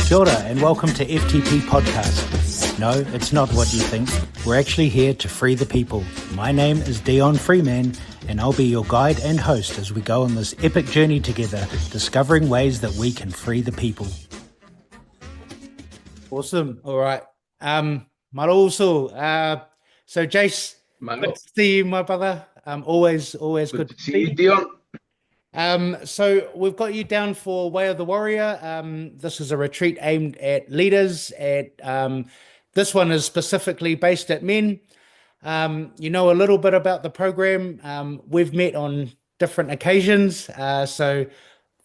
Kia ora and welcome to FTP Podcast. No, it's not what you think. We're actually here to free the people. My name is Dion Freeman and I'll be your guide and host as we go on this epic journey together, discovering ways that we can free the people. Awesome. All right. Maroso. So Jace, good to see you, my brother. Always good to see you, Dion. So we've got you down for Way of the Warrior. This is a retreat aimed at leaders. This one is specifically based at men. You know a little bit about the program. We've met on different occasions. So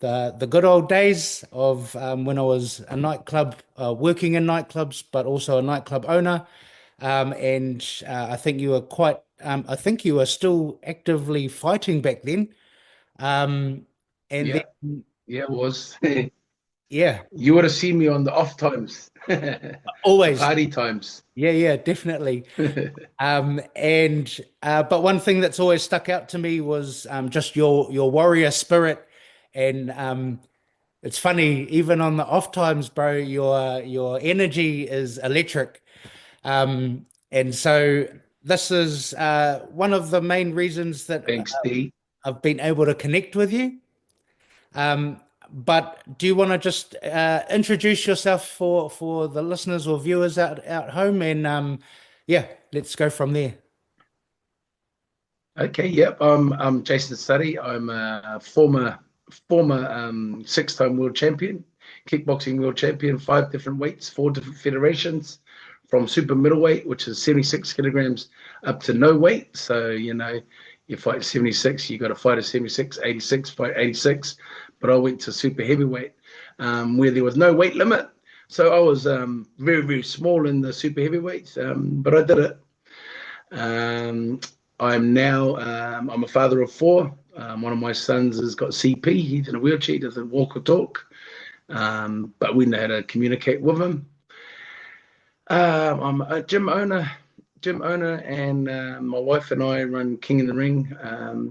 the good old days of when I was a nightclub, working in nightclubs, but also a nightclub owner. I think you were I think you were still actively fighting back then. It was. Yeah. You would have seen me on the off times. Always. Party times. Yeah, definitely. But one thing that's always stuck out to me was just your warrior spirit. And it's funny, even on the off times, bro, your energy is electric. And so this is one of the main reasons that Thanks, D. I've been able to connect with you. But do you want to just introduce yourself for the listeners or viewers out home? And let's go from there. Okay, yep. I'm Jason Suttie. I'm a former 6-time world champion, kickboxing world champion, 5 different weights, 4 different federations, from super middleweight, which is 76 kilograms, up to no weight. So, you fight 76, you got to fight a 76, 86, fight 86. But I went to super heavyweight where there was no weight limit. So I was very, very small in the super heavyweights, but I did it. I'm a father of 4. One of my sons has got CP. He's in a wheelchair, he doesn't walk or talk. But we know how to communicate with him. I'm a gym owner, and my wife and I run King in the Ring.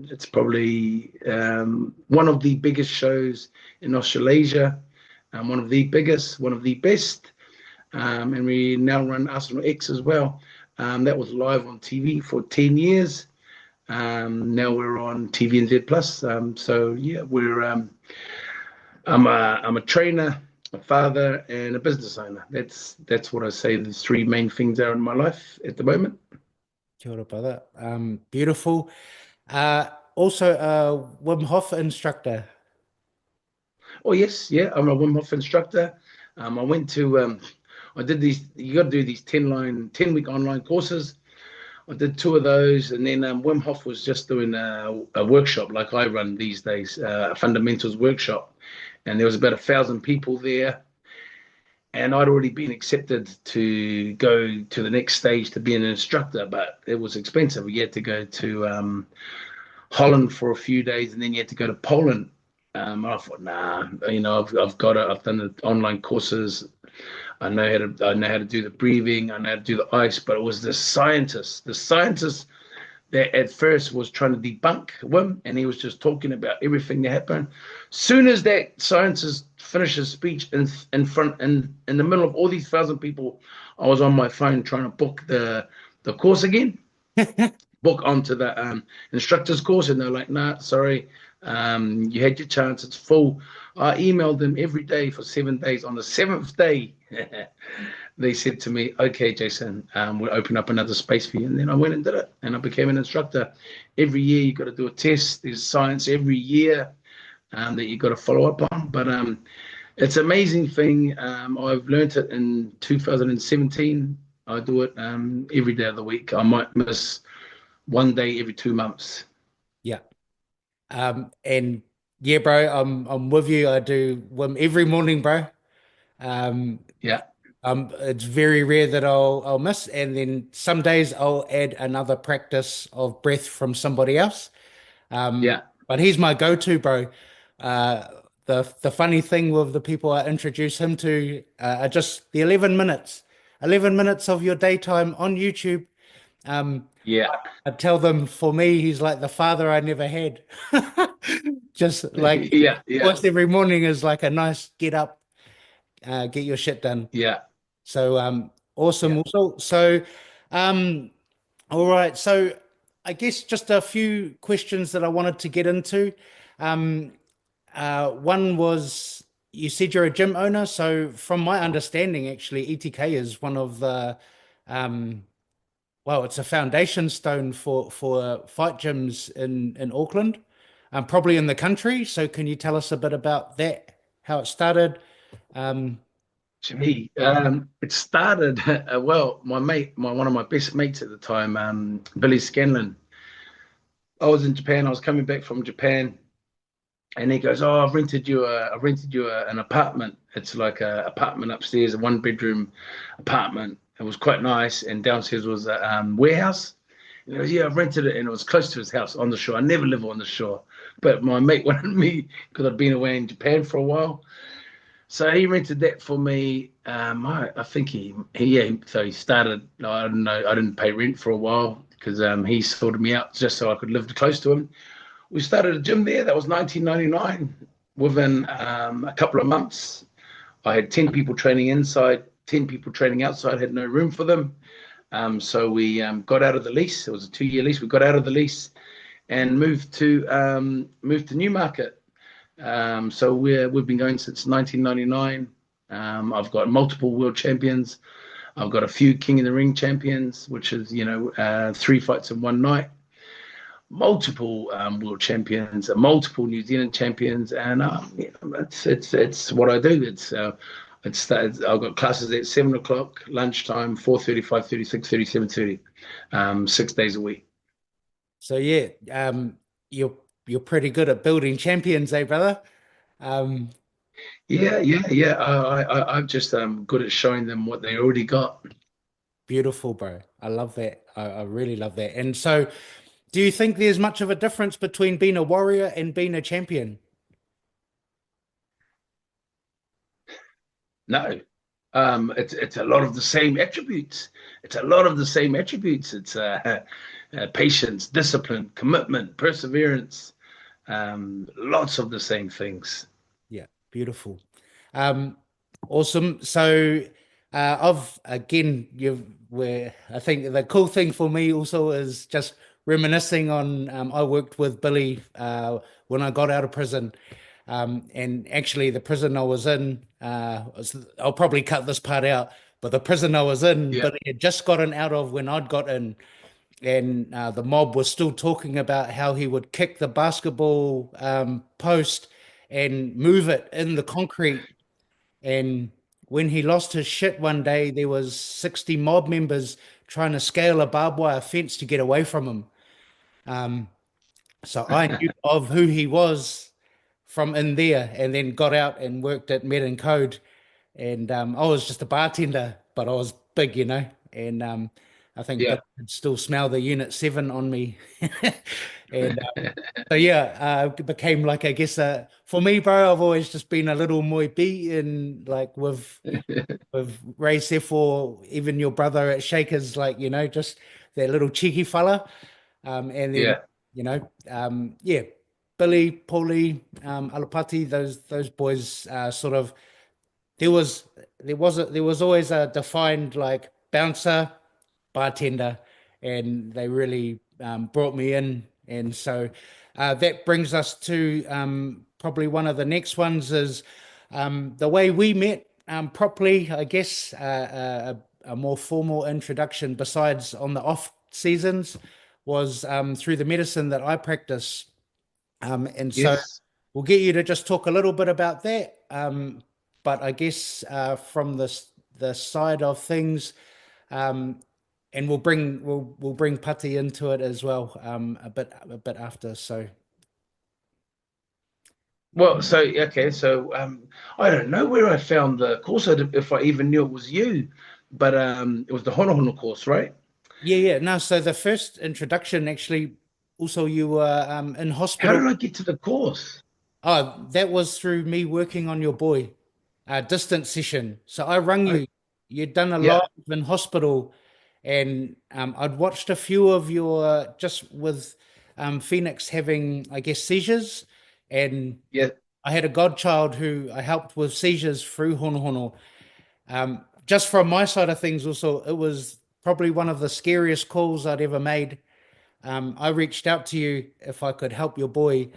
It's probably one of the biggest shows in Australasia, one of the biggest, one of the best. And we now run Arsenal X as well. That was live on TV for 10 years. Now we're on TVNZ Plus. I'm a trainer, a father, and a business owner. That's what I say the 3 main things are in my life at the moment. Kia ora, brother. Beautiful. Also a Wim Hof instructor. Oh yes, yeah, I'm a Wim Hof instructor. I did these. You got to do these 10-week online courses. I did 2 of those, and then Wim Hof was just doing a workshop like I run these days, a fundamentals workshop. And there was about 1,000 people there. And I'd already been accepted to go to the next stage to be an instructor, but it was expensive. You had to go to Holland for a few days, and then you had to go to Poland. I thought, nah, I've got it. I've done the online courses. I know how to do the breathing. I know how to do the ice. But it was the scientist that at first was trying to debunk Wim, and he was just talking about everything that happened. Soon as that scientist finished his speech in the middle of all these 1,000 people, I was on my phone trying to book the course again, book onto the instructor's course, and they're like, nah, sorry, you had your chance, it's full. I emailed them every day for 7 days. On the 7th day, they said to me, okay, Jason, we'll open up another space for you. And then I went and did it, and I became an instructor. Every year you got to do a test. There's science every year that you got to follow up on. But it's an amazing thing. I've learned it in 2017. I do it every day of the week. I might miss 1 day every 2 months. Yeah. And yeah, bro, I'm with you. I do Wim every morning, bro. Yeah. It's very rare that I'll miss, and then some days I'll add another practice of breath from somebody else. But he's my go-to, bro. The funny thing with the people I introduce him to are just the 11 minutes of your daytime on YouTube. I tell them, for me, he's like the father I never had. Just like almost every morning is like a nice get up, get your shit done. Yeah. So awesome. Yeah. Also, so um, all right. So I guess just a few questions that I wanted to get into. Um, one was you said you're a gym owner. So from my understanding, actually, ETK is one of the well, it's a foundation stone for fight gyms in Auckland, probably in the country. So can you tell us a bit about that, how it started? Um, Gee, it started well. My mate, one of my best mates at the time, Billy Scanlon. I was in Japan. I was coming back from Japan, and he goes, "Oh, an apartment. It's like a apartment upstairs, a one bedroom apartment. It was quite nice, and downstairs was a warehouse." And he goes, "Yeah, I've rented it, and it was close to his house on the shore. I never live on the shore, but my mate wanted me because I'd been away in Japan for a while." So he rented that for me. I think so he started. I don't know. I didn't pay rent for a while because he sorted me out just so I could live close to him. We started a gym there. That was 1999. Within a couple of months, I had 10 people training inside, 10 people training outside. Had no room for them. So we got out of the lease. It was a 2-year lease. We got out of the lease and moved to Newmarket. So we've been going since 1999. I've got multiple world champions. I've got a few King of the Ring champions, which is 3 fights in one night. Multiple world champions, multiple New Zealand champions, and it's what I do. I've got classes at 7 o'clock, lunchtime, 4:30, 5:30, 6:30, 7:30, 6 days a week. so yeah, you're pretty good at building champions, eh, brother? Um, Yeah. I'm just good at showing them what they already got. Beautiful, bro. I love that. I really love that. And so, do you think there's much of a difference between being a warrior and being a champion? No, it's a lot of the same attributes. It's a lot of the same attributes. It's patience, discipline, commitment, perseverance. Lots of the same things. Yeah, beautiful. Um, awesome. So, I've again, you've where I think the cool thing for me also is just reminiscing on. I worked with Billy when I got out of prison, and actually the prison I was in. I'll probably cut this part out, but the prison I was in, Yeah, Billy had just gotten out of when I'd got in. And the mob was still talking about how he would kick the basketball post and move it in the concrete. And when he lost his shit one day, there was 60 mob members trying to scale a barbed wire fence to get away from him. Um, so I knew of who he was from in there, and then got out and worked at Med and Code. And I was just a bartender, but I was big, and I think yeah, Bill could still smell the Unit 7 on me. And so yeah, it became like, I guess, for me, bro, I've always just been a little moi B, and like with Ray Sef or even your brother at Shakers, like, just that little cheeky fella. And then, yeah. yeah, Billy, Paulie, Alapati, those boys sort of there was always a defined like bouncer, bartender, and they really brought me in. And so that brings us to probably one of the next ones is the way we met properly, I guess, a more formal introduction besides on the off seasons was through the medicine that I practice. And so Yes. we'll get you to just talk a little bit about that. But I guess from the side of things, um, and we'll bring Putty into it as well a bit after. So Well, so okay, so I don't know where I found the course. If I even knew it was you, but it was the Honohono course, right? yeah. No, so the first introduction actually, also you were in How hospital. did I get to the course? Oh, that was through me working on your boy, distance session. So I rang I, you. You'd done a yeah, live in hospital, and I'd watched a few of just with Phoenix having, I guess, seizures, and yeah, I had a godchild who I helped with seizures through hono. Just from my side of things, also, it was probably one of the scariest calls I'd ever made. I reached out to you if I could help your boy,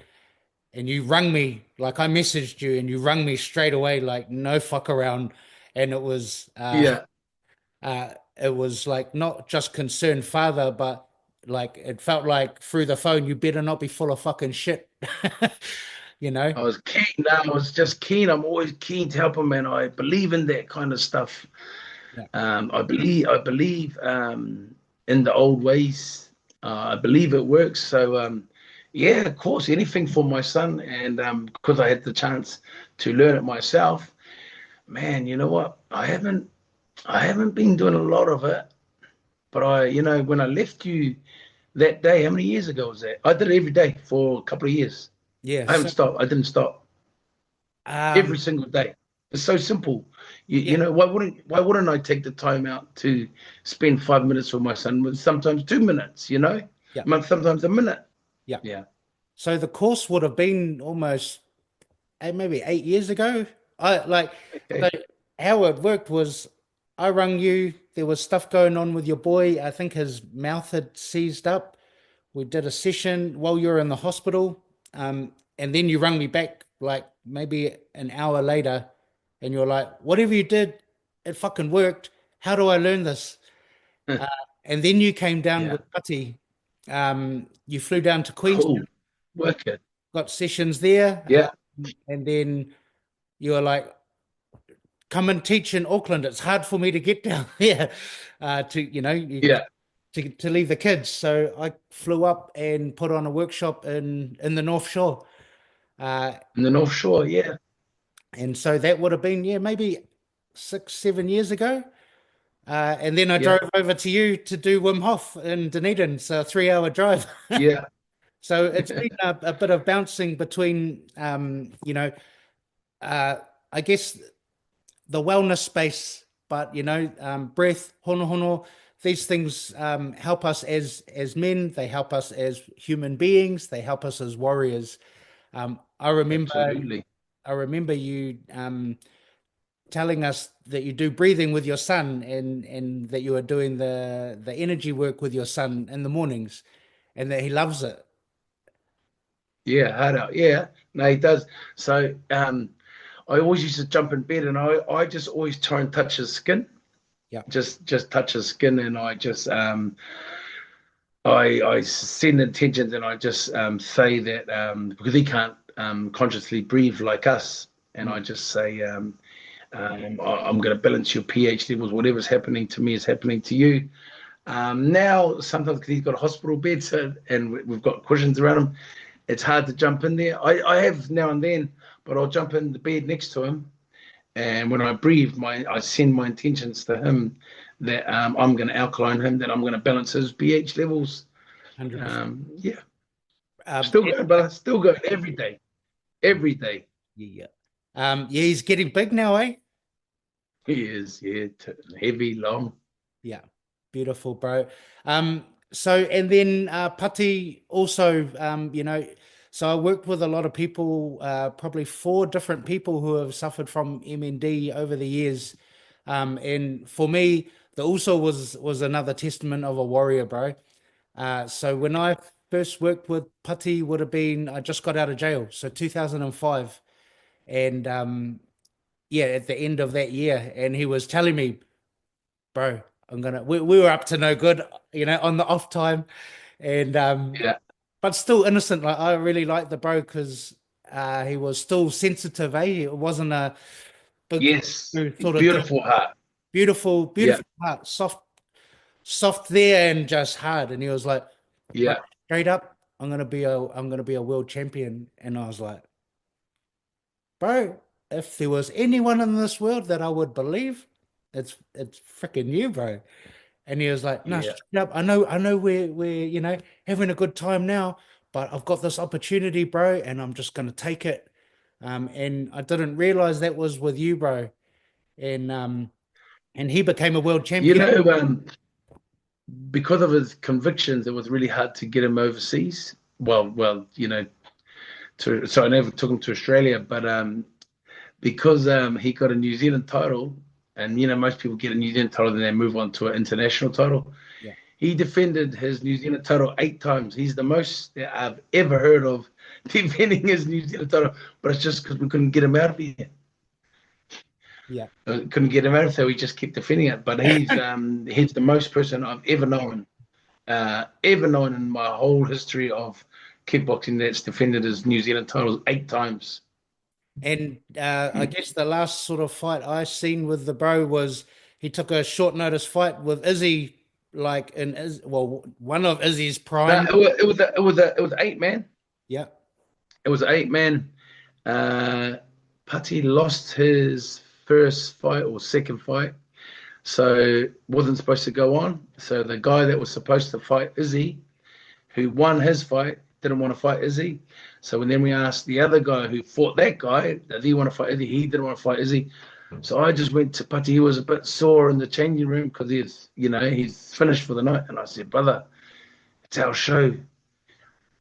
and you rung me, like I messaged you, and you rung me straight away, like no fuck around. And Yeah, it was like not just concerned father, but like it felt like through the phone, you better not be full of fucking shit, you know? I was keen. No, I was just keen. I'm always keen to help them, and I believe in that kind of stuff. Yeah. I believe in the old ways. I believe it works. So yeah, of course, anything for my son, and because I had the chance to learn it myself, man, you know what? I haven't been doing a lot of it, but when I left you that day, how many years ago was that? I did it every day for a couple of years. Yeah. I haven't So, stopped. I didn't stop um, every single day. It's so simple. You, yeah, you know, why wouldn't I take the time out to spend 5 minutes with my son? With sometimes 2 minutes, yeah, sometimes a minute. yeah. Yeah. So the course would have been almost maybe 8 years ago. I like Okay. so how it worked was I rang you. There was stuff going on with your boy. I think his mouth had seized up. We did a session while you were in the hospital. And then you rang me back like maybe an hour later, and you're like, whatever you did, it fucking worked. How do I learn this? Uh, and then you came down Yeah. with Putty. You flew down to Queenstown, Cool. Work it. got sessions there, Yeah. and then you were like, come and teach in Auckland. It's hard for me to get down there Yeah. to leave the kids. So I flew up and put on a workshop in the North Shore. Uh, In the North Shore. Yeah. and so that would have been, yeah, maybe 6, 7 years ago. And then I Yeah. drove over to you to do Wim Hof in Dunedin. So a 3 hour drive. Yeah. So it's been a bit of bouncing between, uh, I guess the wellness space, but breath, hono, these things help us as men. They help us as human beings. They help us as warriors. I remember, Absolutely. I remember you telling us that you do breathing with your son, and that you are doing the energy work with your son in the mornings, and that he loves it. Yeah. Hard out. Yeah. No, he does. So I always used to jump in bed, and I just always try and touch his skin. Yeah, Just touch his skin, and I just I send intentions, and I just say that because he can't consciously breathe like us, and mm, I just say I'm going to balance your pH levels. Whatever's happening to me is happening to you. Now, sometimes because he's got a hospital bed, and we've got cushions around him, it's hard to jump in there. I have now and then, but I'll jump in the bed next to him, and when I breathe, I send my intentions to him that I'm going to alkaline him, that I'm going to balance his pH levels. 100%. Yeah, still And, going, brother. Still going every day, every day. yeah, yeah, he's getting big now, eh? He is, yeah, heavy, long. Yeah, beautiful, bro. So and then Pati also, so I worked with a lot of people, probably 4 different people who have suffered from MND over the years. And for me, the also was another testament of a warrior, bro. So when I first worked with Pati would have been I just got out of jail, so 2005. And yeah, at the end of that year, and he was telling me, bro, we were up to no good, on the off time. And Yeah. but still innocent. Like I really liked the bro because he was still sensitive, eh? It wasn't a big Yes. sort of thing. Beautiful heart. Beautiful, Yeah. beautiful heart, soft there and just hard. And he was like, bro, Yeah. straight up, I'm gonna be a world champion. And I was like, bro, if there was anyone in this world that I would believe, it's freaking you, bro. And he was like, "No, Yeah. straight up, I know we're having a good time now, but I've got this opportunity, bro, and I'm just gonna take it." And I didn't realize that was with you, bro. And he became a world You champion. know, because of his convictions, it was really hard to get him overseas. Well, so I never took him to Australia, but because he got a New Zealand title, and most people get a New Zealand title, then they move on to an international title. Yeah. He defended his New Zealand title 8 times. He's the most that I've ever heard of defending his New Zealand title, but it's just because we couldn't get him out of here. Yeah. Couldn't get him out of there. So we just kept defending it. But he's the most person I've ever known in my whole history of kickboxing that's defended his New Zealand titles 8 times. And I guess the last sort of fight I seen with the bro was he took a short notice fight with Izzy, like one of Izzy's prime. It was 8 man. Yeah. It was 8 man. Putty lost his first fight or second fight, so wasn't supposed to go on. So the guy that was supposed to fight Izzy, who won his fight, didn't want to fight Izzy. So then we asked the other guy who fought that guy, does he want to fight Izzy? He didn't want to fight Izzy. So I just went to Putty. He was a bit sore in the changing room because he's finished for the night. And I said, brother, it's our show.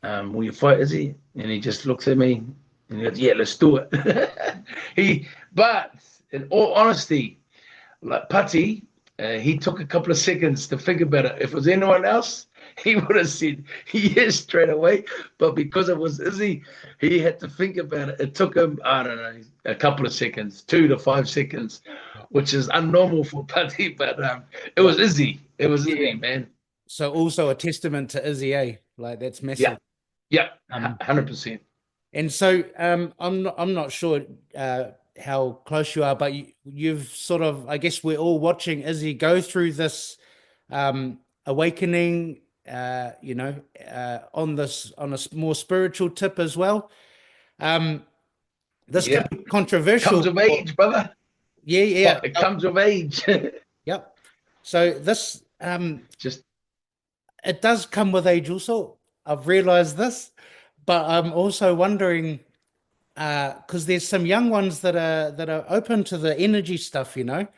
Will you fight Izzy? And he just looks at me and he goes, yeah, let's do it. But in all honesty, like Putty, he took a couple of seconds to think about it. If it was anyone else, he would have said yes straight away. But because it was Izzy, he had to think about it. It took him, I don't know, a couple of seconds, 2 to 5 seconds, which is unnormal for Putty. But it was Izzy. It was Izzy, man. So also a testament to Izzy, eh? Like that's massive. Yeah, 100%. And so I'm not sure how close you are, but you've sort of, I guess we're all watching Izzy go through this awakening, on a more spiritual tip as well. This can be controversial. Comes of age, brother. Yeah. It comes of age. Yep. So this it does come with age also. I've realized this, but I'm also wondering because there's some young ones that are open to the energy stuff, and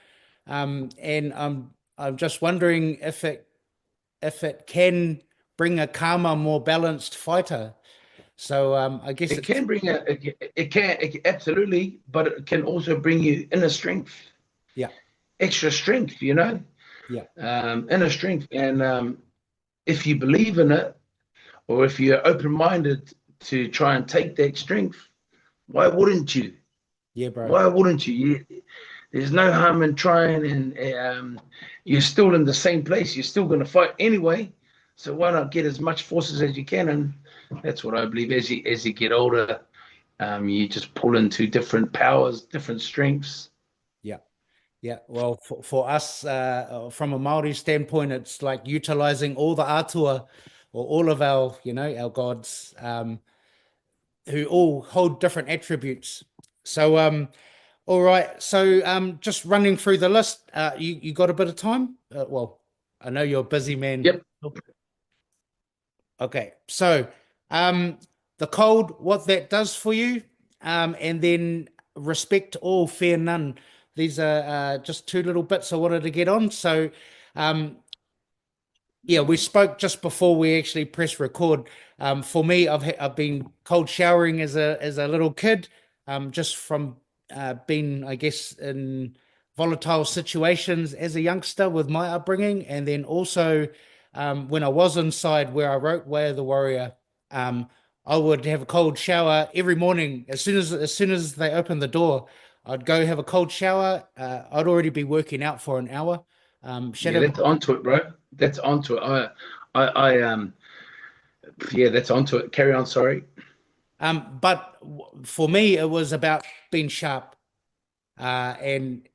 I'm just wondering if it can bring a calmer, more balanced fighter. So I guess it can bring absolutely, but it can also bring you inner strength. Yeah. Extra strength, Yeah. Inner strength, and if you believe in it, or if you're open-minded to try and take that strength, why wouldn't you? Yeah, bro. Why wouldn't you? There's no harm in trying, and you're still in the same place. You're still going to fight anyway. So why not get as much forces as you can? And that's what I believe. As you get older, you just pull into different powers, different strengths. Yeah. Well, for us, from a Maori standpoint, it's like utilizing all the atua, or all of our, our gods, who all hold different attributes. So, all right. So, just running through the list, you got a bit of time? Well, I know you're a busy man. Yep. Okay. So, the cold, what that does for you, and then respect all, fear none. These are just 2 little bits I wanted to get on. So, we spoke just before we actually press record. For me, I've been cold showering as a little kid, just from being, I guess, in volatile situations as a youngster with my upbringing, and then also when I was inside where I wrote Way of the Warrior, I would have a cold shower every morning. As soon as they opened the door, I'd go have a cold shower. I'd already be working out for an hour. That's onto it, bro. That's onto it. That's onto it. Carry on. Sorry. But for me, it was about being sharp. And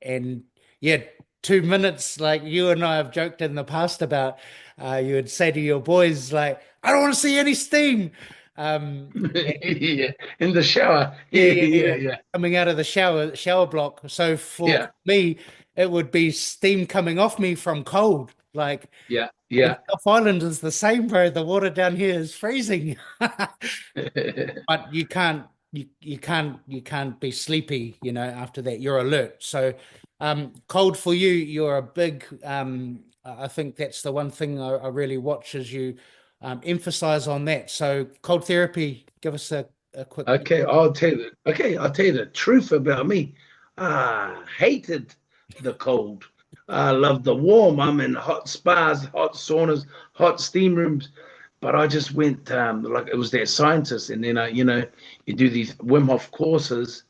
2 minutes, like you and I have joked in the past about, you would say to your boys, like, I don't want to see any steam. In the shower. Yeah. Coming out of the shower block. So for me, it would be steam coming off me from cold. Like, South Island is the same, bro. The water down here is freezing. But you can't be sleepy, after that. You're alert. So cold for you, you're a big I think that's the one thing I really watch, is you emphasize on that. So cold therapy, give us a a quick. Okay, I'll tell you the truth about me. I hated the cold. I love the warm. I'm in hot spas, hot saunas, hot steam rooms. But I just went like it was their scientists, and then you do these Wim Hof courses,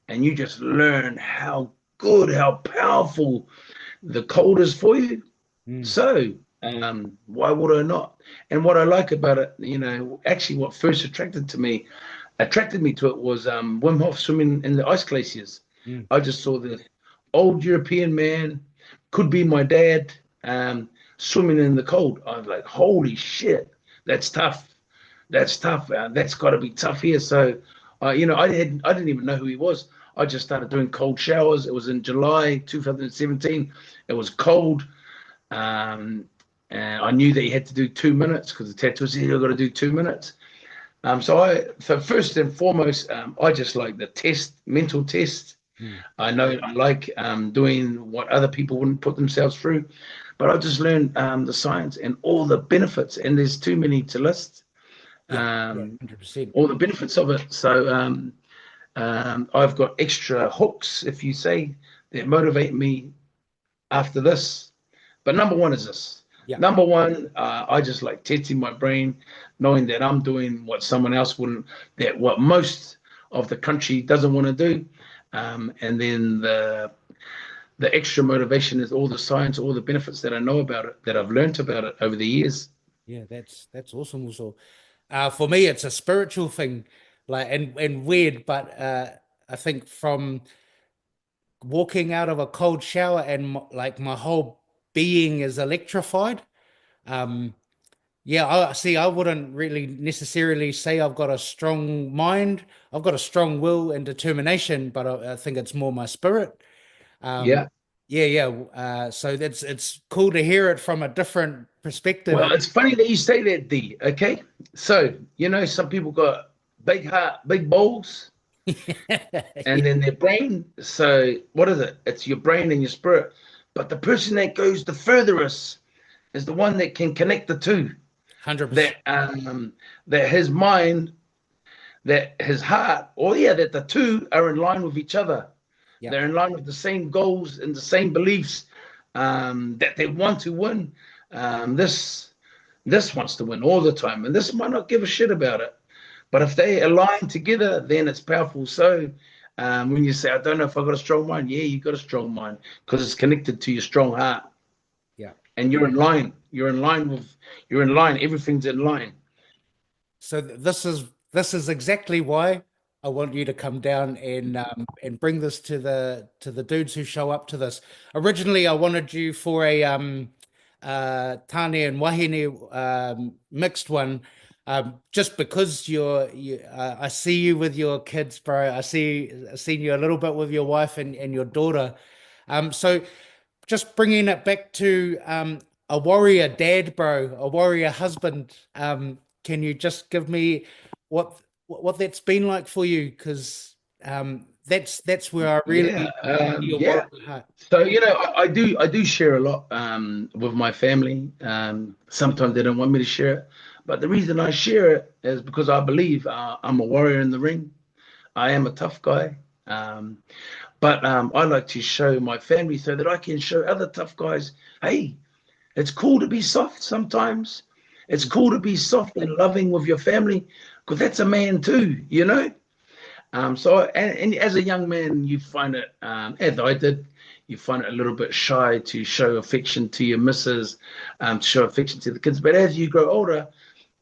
and you just learn how good, how powerful the cold is for you. Mm, So why would I not? And what I like about it, actually, what first attracted me to it was Wim Hof swimming in the ice glaciers. mm. I just saw the old European man, could be my dad, swimming in the cold. I was like, holy shit, that's tough. That's tough. That's got to be tough here. So, I didn't even know who he was. I just started doing cold showers. It was in July 2017. It was cold. And I knew that he had to do 2 minutes because the tattoo said you've got to do 2 minutes. So first and foremost, I just like the mental test. Mm. I know I like doing what other people wouldn't put themselves through, but I just learned the science and all the benefits, and there's too many to list. Yeah, yeah, Um, 100%. all the benefits of it. So I've got extra hooks, if you say, that motivate me after this. But number one is this. Yeah. Number one, I just like testing my brain, knowing that I'm doing what someone else wouldn't, that what most of the country doesn't want to do. And then the extra motivation is all the science, all the benefits that I know about it, that I've learned about it over the years. Yeah, that's awesome also. For me, it's a spiritual thing, like and weird, but I think from walking out of a cold shower and like my whole being is electrified. Um, yeah, I see. I wouldn't really necessarily say I've got a strong mind. I've got a strong will and determination, but I think it's more my spirit. Um, Yeah. yeah, yeah. So it's cool to hear it from a different perspective. Well, it's funny that you say that, D. Okay. So, some people got big heart, big balls, Yeah, and then their brain. So, what is it? It's your brain and your spirit. But the person that goes the furthest is the one that can connect the two. 100%. That his mind, that his heart, or yeah, that the two are in line with each other. Yeah. They're in line with the same goals and the same beliefs, that they want to win. This wants to win all the time, and this might not give a shit about it. But if they align together, then it's powerful. So when you say, I don't know if I've got a strong mind, yeah, you got a strong mind because it's connected to your strong heart, Yeah. and you're in line. You're in line. Everything's in line. So this is exactly why I want you to come down and bring this to the dudes who show up to this. Originally, I wanted you for a Tane and Wahine mixed one, just because I see you with your kids, bro. I've seen you a little bit with your wife and your daughter. So just bringing it back to a warrior dad, bro, a warrior husband. Can you just give me what what that's been like for you? Because that's where I really Yeah, see your yeah. warrior heart. So I do share a lot with my family. Sometimes they don't want me to share it, but the reason I share it is because I believe I'm a warrior in the ring. I am a tough guy, but I like to show my family so that I can show other tough guys. Hey, it's cool to be soft sometimes. It's cool to be soft and loving with your family because that's a man too. And as a young man, you find it, as I did, you find it a little bit shy to show affection to your missus, to show affection to the kids. But as you grow older,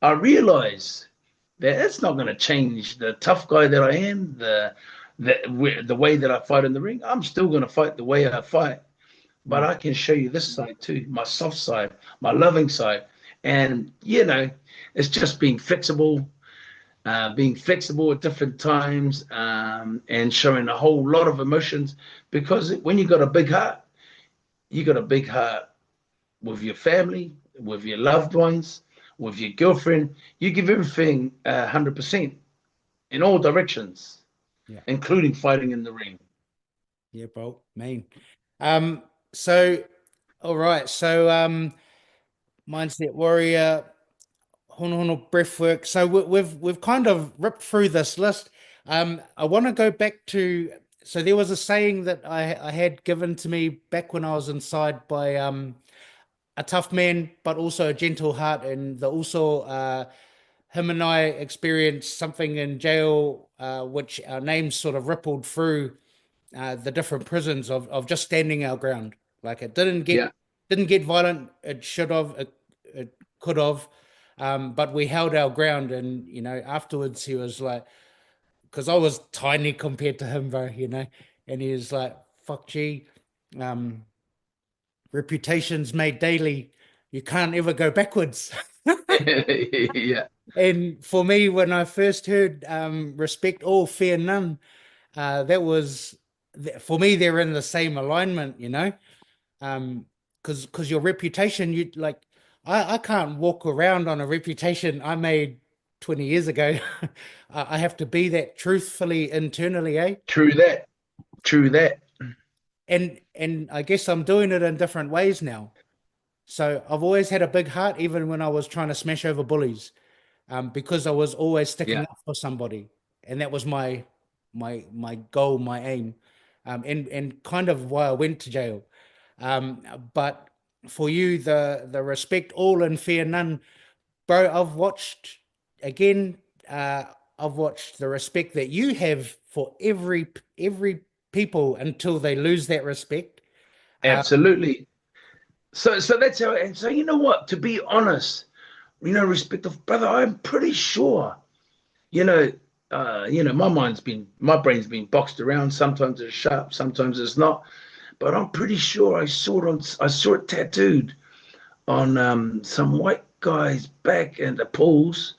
I realize that it's not going to change the tough guy that I am, the way that I fight in the ring. I'm still going to fight the way I fight, but Mm. I can show you this side too, my soft side, my loving side. And, it's just being flexible at different times, and showing a whole lot of emotions. Because when you got a big heart, you got a big heart with your family, with your loved ones, with your girlfriend. You give everything 100% in all directions, Yeah, including fighting in the ring. yeah, bro, mean. Um, so all right, so mindset warrior. Hono hono breath work. So we've kind of ripped through this list. I want to go back to, so there was a saying that I had given to me back when I was inside by a tough man, but also a gentle heart, and the also him and I experienced something in jail, which our names sort of rippled through the different prisons of just standing our ground. Like it Yeah, didn't get violent. It should have. It could have. But we held our ground, and afterwards he was like, because I was tiny compared to him, bro. And he was like, "Fuck, G, um, reputations made daily. You can't ever go backwards." yeah, And for me, when I first heard "respect all, fear none," that was for me. They're in the same alignment. Um, because your reputation, you like, I can't walk around on a reputation I made 20 years ago. I have to be that truthfully internally, eh? true that, true that. And I guess I'm doing it in different ways now. So I've always had a big heart, even when I was trying to smash over bullies, because I was always sticking Yeah, up for somebody, and that was my goal, my aim, and kind of why I went to jail. But for you, the respect all and fear none, bro. Again. Uh, I've watched the respect that you have for every people until they lose that respect. Uh, absolutely. So that's how. And so you know what? To be honest, respect of brother, I'm pretty sure. You know, my brain's been boxed around. Sometimes it's sharp, sometimes it's not. But I'm pretty sure I saw it tattooed on some white guy's back in the pools.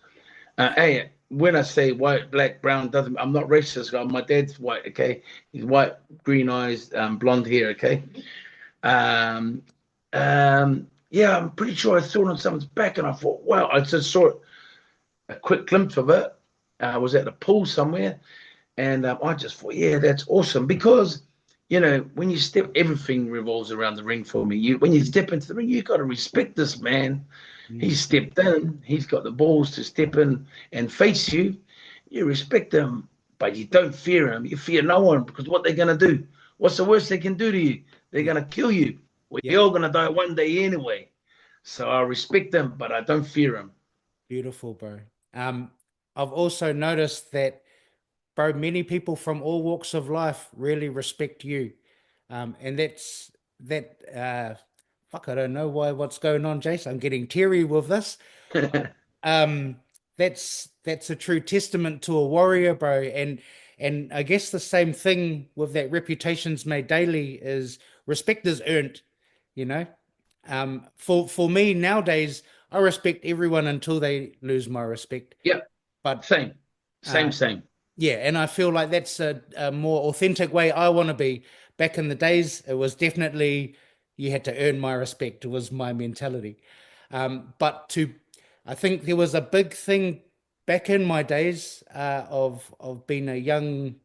Hey, when I say white, black, brown, doesn't I'm not racist. My dad's white, okay? He's white, green eyes, blonde hair, okay? Um, yeah, I'm pretty sure I saw it on someone's back, and I thought, wow, I just saw a quick glimpse of it. I was at the pool somewhere, and I just thought, yeah, that's awesome because when you step, everything revolves around the ring for me. When you step into the ring, you got to respect this man. He mm, stepped in. He's got the balls to step in and face you. You respect him, but you don't fear him. You fear no one because what they're gonna do? What's the worst they can do to you? They're yeah, gonna kill you. yeah, We're all gonna die one day anyway. So I respect them, but I don't fear them. beautiful, bro. Um, I've also noticed that, bro, many people from all walks of life really respect you. And that's that fuck, I don't know what's going on, Jason. I'm getting teary with this. Um, that's a true testament to a warrior, bro. And I guess the same thing with that reputations made daily is respect is earned, you know. For me nowadays, I respect everyone until they lose my respect. Yeah, But same, uh, same. yeah, and I feel like that's a more authentic way I want to be. Back in the days, it was definitely you had to earn my respect. It was my mentality. But I think there was a big thing back in my days of being a young,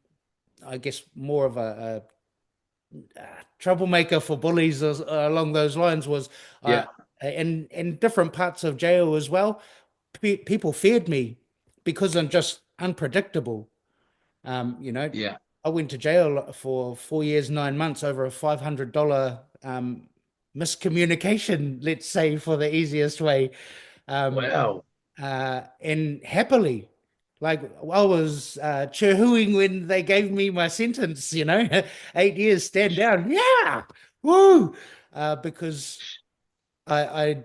I guess more of a troublemaker for bullies along those lines was Yeah, in different parts of jail as well. People feared me because I'm just unpredictable. Um, you know, yeah. I went to jail for 4 years, 9 months over a $500 miscommunication, let's say, for the easiest way. Um, Wow. and happily, like I was chirhooing when they gave me my sentence, 8 years, stand down. Yeah, woo. Because I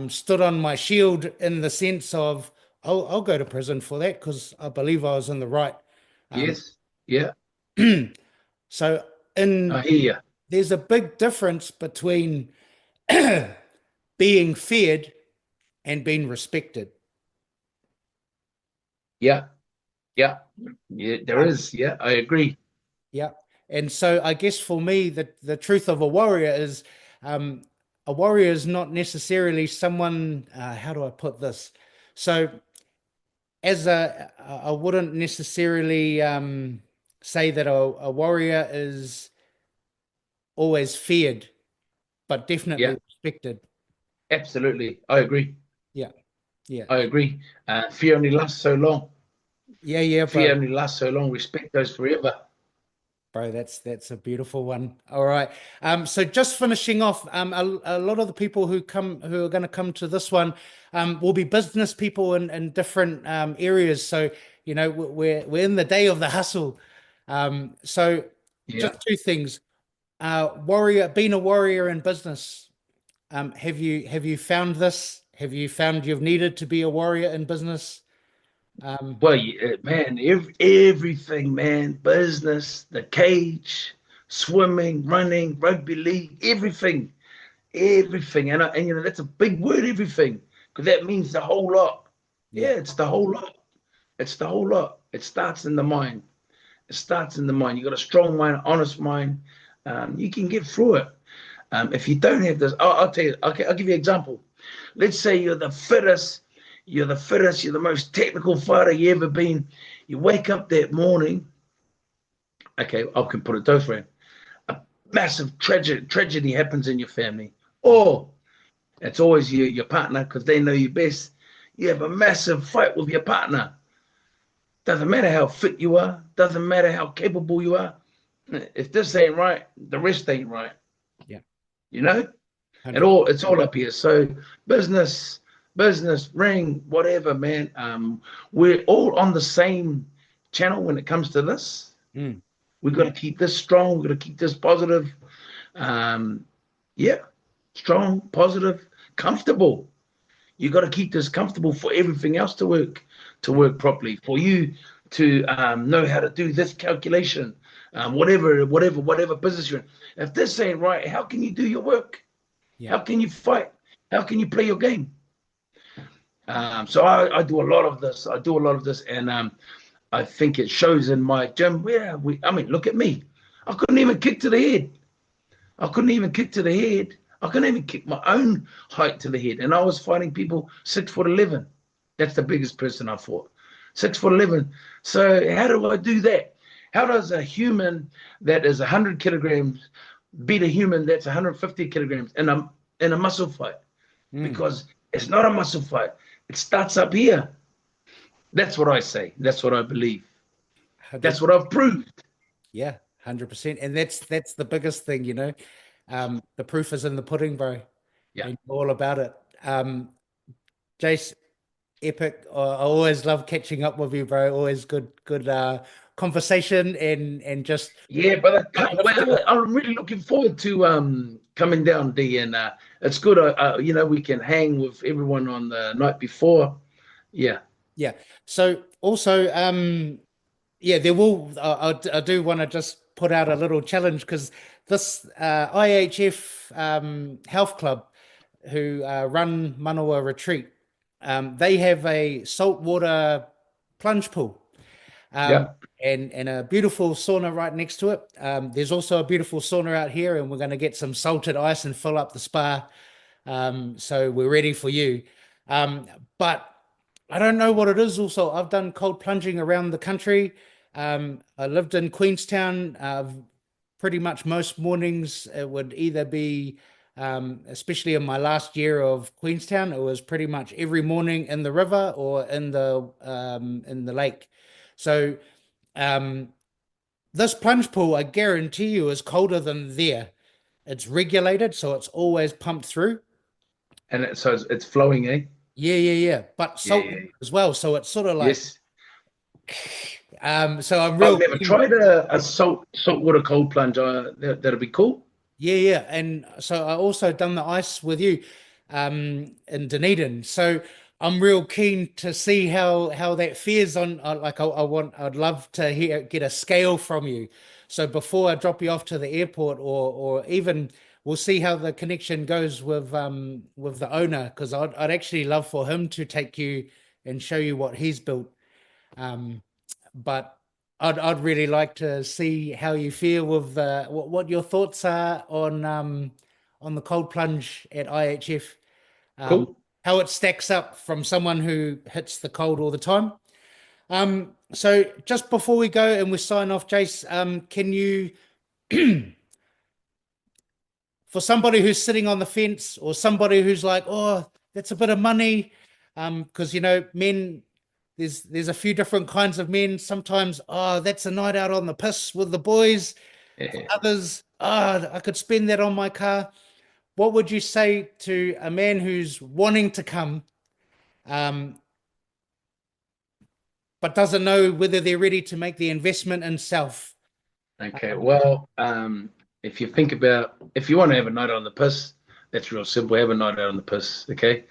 stood on my shield in the sense of I'll go to prison for that because I believe I was in the right. Um, Yes. Yeah. So I in hear you. there's a big difference between being feared and being respected. Yeah. Yeah. Yeah. There Um, is. Yeah. I agree. yeah. And so I guess for me, the truth of a warrior is um, a warrior is not necessarily someone, how do I put this? So I wouldn't necessarily say that a warrior is always feared, but Yeah. definitely respected. Absolutely. I agree. Yeah. Yeah. I agree. Fear only lasts so long. Yeah, yeah, Fear bro. only lasts so long. Respect goes forever. Bro, that's a beautiful one. All right. So just finishing off, a lot of the people who are going to come to this one, will be business people in different areas. So, we're in the day of the hustle. So Yeah. just two things. Warrior, being a warrior in business. Have you found this? Have you found you've needed to be a warrior in business? Um, Well, man, everything, man, business, the cage, swimming, running, rugby league, everything. And that's a big word, everything, because that means the whole lot. Yeah, yeah, it's the whole lot. It's the whole lot. It starts in the mind. It starts in the mind. You got a strong mind, honest mind. You can get through it. If you don't have this, I'll tell you. Okay, I'll give you an example. Let's say you're the fittest, you're the most technical fighter you ever been. You wake up that morning. Okay, I can put it this way: a massive tragedy happens in your family, or it's always your partner because they know you best. You have a massive fight with your partner. Doesn't matter how fit you are. Doesn't matter how capable you are. If this ain't right, the rest ain't right. yeah, You know, hundred. it's all up here. So business, ring, whatever, man. We're all on the same channel when it comes to this. Mm, We've got to keep this strong. We've got to keep this positive. Um, yeah, strong, positive, comfortable. You got to keep this comfortable for everything else to work properly. For you to know how to do this calculation, whatever business you're in. If this ain't right, how can you do your work? yeah. How can you fight? How can you play your game? So I do a lot of this. I do a lot of this, and I think it shows in my gym. I mean, look at me. I couldn't even kick to the head. I couldn't even kick to the head. I couldn't even kick my own height to the head, and I was fighting people 6'11". That's the biggest person I fought, 6'11". So how do I do that? How does a human that is 100 kilograms beat a human that's 150 kilograms in a muscle fight? Mm. Because it's not a muscle fight. It starts up here. That's what I say. That's what I believe. That's 100. what I've proved. Yeah, 100%. And that's the biggest thing, the proof is in the pudding, bro, Yeah. and all about it. Jace, epic. I always love catching up with you, bro. Always good conversation and just Yeah, but I can't wait. uplifting. I'm really looking forward to coming down, D, and it's good. We can hang with everyone on the night before. Yeah, Yeah. So also, yeah, there will. I do want to just put out a little challenge because this IHF Health Club, who run Manawa Retreat, they have a saltwater plunge pool, um, yeah, and a beautiful sauna right next to it. There's also a beautiful sauna out here, and we're going to get some salted ice and fill up the spa. So we're ready for you. Um, but I don't know what it is. Also, I've done cold plunging around the country. I lived in Queenstown. Pretty much most mornings it would either be, especially in my last year of Queenstown, it was pretty much every morning in the river or in the lake. So um, this plunge pool, I guarantee you, is colder than there. It's regulated, so it's always pumped through. and it's flowing, eh? Yeah, yeah, yeah. But Yeah, salt yeah, yeah. as well. So it's sort of like, Yes. so I'm I've real never keen. tried a saltwater cold plunge. That'll be cool. Yeah, yeah. And so I also done the ice with you in Dunedin. So I'm real keen to see how that fares on like I'd love to get a scale from you. So before I drop you off to the airport or even we'll see how the connection goes with the owner because I'd actually love for him to take you and show you what he's built. Um, but I'd really like to see how you feel with what your thoughts are on the cold plunge at IHF, Cool. how it stacks up from someone who hits the cold all the time. So just before we go and we sign off, Jace, can you, for somebody who's sitting on the fence or somebody who's like, oh, that's a bit of money, Because men, there's a few different kinds of men. Sometimes, oh, that's a night out on the piss with the boys. For Yeah. others, oh, I could spend that on my car. What would you say to a man who's wanting to come, um, but doesn't know whether they're ready to make the investment in self? Okay, well, if you think about if you want to have a night on the piss, that's real simple. Have a night out on the piss, okay?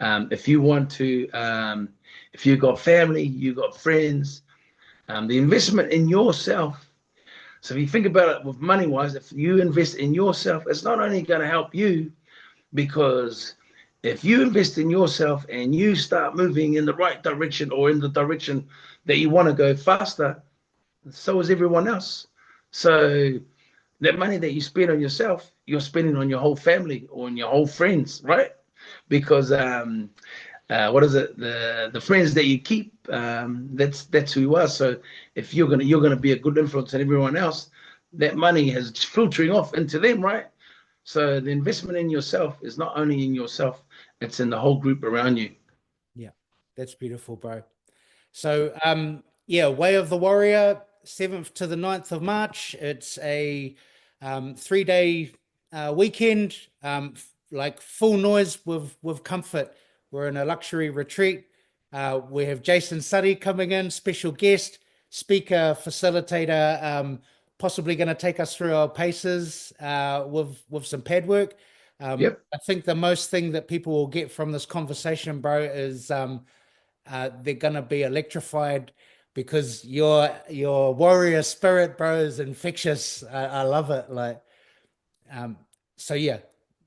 If you want to, if you've got family, you've got friends, the investment in yourself. So if you think about it with money wise, if you invest in yourself, it's not only going to help you because if you invest in yourself and you start moving in the right direction or in the direction that you want to go faster, so is everyone else. So that money that you spend on yourself, you're spending on your whole family or on your whole friends, right? Because what is it? The friends that you keep, that's who you are. So if you're gonna be a good influence on everyone else, that money is filtering off into them, right? So the investment in yourself is not only in yourself, it's in the whole group around you. Yeah, that's beautiful, bro. So, yeah, Way of the Warrior, 7th to the 9th of March. It's a 3 day weekend, like full noise with comfort. We're in a luxury retreat. We have Jason Suttie coming in, special guest, speaker, facilitator, possibly going to take us through our paces with some pad work. Yep. I think the most thing that people will get from this conversation, bro, is they're gonna be electrified because your warrior spirit, bro, is infectious. I love it. Like, um, so yeah,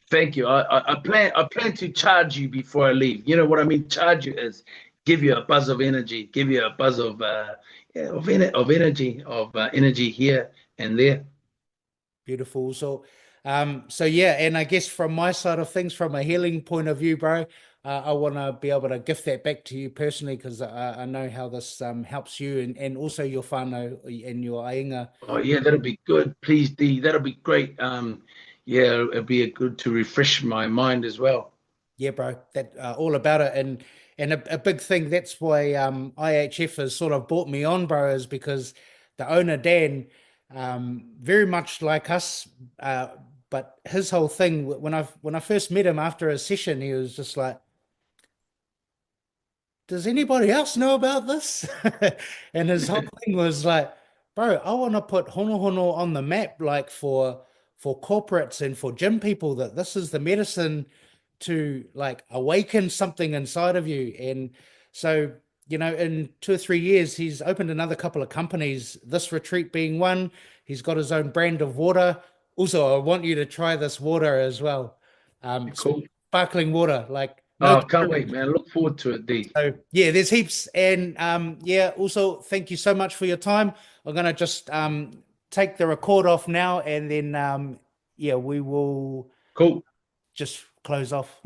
Thank you. I plan to charge you before I leave. You know what I mean? Charge you is give you a buzz of energy, give you a buzz of yeah, energy here and there. beautiful. So yeah, and I guess from my side of things, from a healing point of view, bro, I want to be able to gift that back to you personally because I know how this helps you and also your whānau and your ainga. Oh yeah, that'll be good. Please, D. That'll be great. Yeah, it'll be a good to refresh my mind as well. Yeah, bro, that all about it, and a big thing. That's why IHF has sort of brought me on, bro, is because the owner Dan, very much like us, but his whole thing when I first met him after a session, he was just like, does anybody else know about this? And his whole thing was like, bro, I want to put Hono Hono on the map, like for corporates and for gym people, that this is the medicine to like awaken something inside of you. And so, in 2 or 3 years, he's opened another couple of companies, this retreat being one. He's got his own brand of water. Also, I want you to try this water as well. Cool. Sparkling water, like no Oh, can't wait, calories. man. Look forward to it, D. So yeah, there's heaps, and yeah. Also, thank you so much for your time. I'm gonna just take the record off now, and then yeah, we will Cool. just close off.